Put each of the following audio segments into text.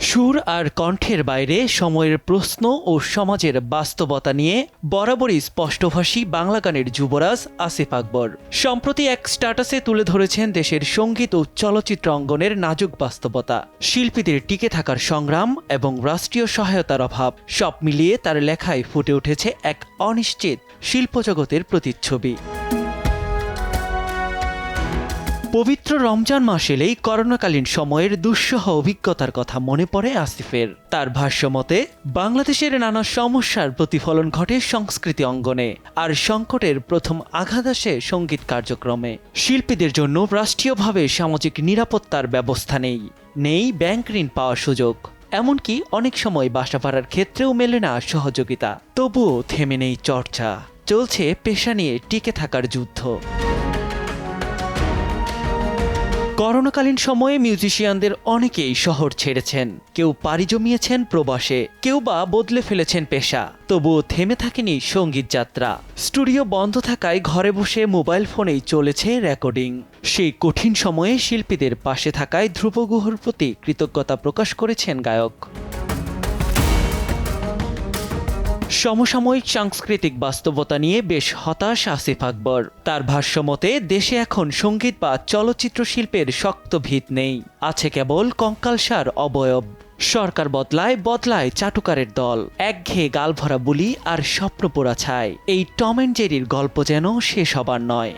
সুর আর কণ্ঠের বাইরে সময়ের প্রশ্ন ও সমাজের বাস্তবতা নিয়ে বরাবরই স্পষ্টভাষী বাংলা গানের যুবরাজ আসিফ আকবর সম্প্রতি এক স্ট্যাটাসে তুলে ধরেছেন দেশের সঙ্গীত ও চলচ্চিত্র অঙ্গনের নাজুক বাস্তবতা, শিল্পীদের টিকে থাকার সংগ্রাম এবং রাষ্ট্রীয় সহায়তার অভাব সব মিলিয়ে তার লেখায় ফুটে উঠেছে এক অনিশ্চিত শিল্পজগতের প্রতিচ্ছবি। পবিত্র রমজান মাস এলেই করোনাকালীন সময়ের দুঃসহ অভিজ্ঞতার কথা মনে পড়ে আসিফের। তার ভাষ্যমতে বাংলাদেশের নানা সমস্যার প্রতিফলন ঘটে সংস্কৃতি অঙ্গনে, আর সংকটের প্রথম আঘাত আসে সঙ্গীত কার্যক্রমে। শিল্পীদের জন্য রাষ্ট্রীয়ভাবে সামাজিক নিরাপত্তার ব্যবস্থা নেই ব্যাংক ঋণ পাওয়ার সুযোগ, এমনকি অনেক সময় বাসা ভাড়ার ক্ষেত্রেও মেলে না সহযোগিতা। তবুও থেমে নেই চর্চা, চলছে পেশা নিয়ে টিকে থাকার যুদ্ধ। করোনাকালীন সময়ে মিউজিশিয়ানদের অনেকেই শহর ছেড়েছেন, কেউ পাড়ি জমিয়েছেন প্রবাসে, কেউ বা বদলে ফেলেছেন পেশা। তবুও থেমে থাকেনি সঙ্গীত যাত্রা। স্টুডিও বন্ধ থাকায় ঘরে বসে মোবাইল ফোনেই চলেছে রেকর্ডিং। সেই কঠিন সময়ে শিল্পীদের পাশে থাকায় ধ্রুব গুহর প্রতি কৃতজ্ঞতা প্রকাশ করেছেন গায়ক। সমসাময়িক সাংস্কৃতিক বাস্তবতা নিয়ে বেশ হতাশ আসিফ আকবর। তার ভাষ্যমতে দেশে এখন সঙ্গীত বা চলচ্চিত্র শিল্পের শক্ত ভিত নেই, আছে কেবল কঙ্কালসার অবয়ব। সরকার বদলায় চাটুকারের দল, একঘেয়ে গালভরা বুলি আর স্বপ্নপোড়া ছায়। এই টম অ্যান্ড জেরির গল্প যেন শেষ হবার নয়।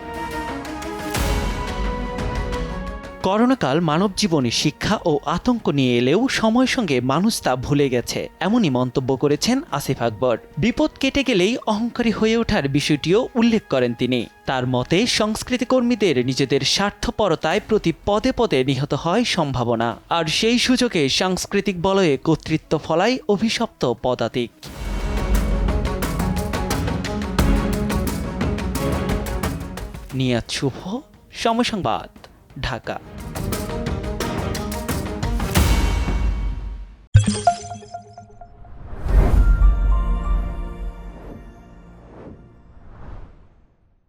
করোনাকাল মানব জীবনে শিক্ষা ও আতঙ্ক নিয়ে এলেও সময়ের সঙ্গে মানুষ তা ভুলে গেছে, এমনই মন্তব্য করেছেন আসিফ আকবর। বিপদ কেটে গেলেই অহংকারী হয়ে ওঠার বিষয়টিও উল্লেখ করেন তিনি। তার মতে সংস্কৃতি কর্মীদের নিজেদের স্বার্থপরতায় প্রতি পদে পদে নিহত হয় সম্ভাবনা, আর সেই সুযোগে সাংস্কৃতিক বলয়ে কর্তৃত্ব ফলায় অভিশপ্ত পদাতিক। নিয়াত শুভ, সময় সংবাদ, ঢাকা।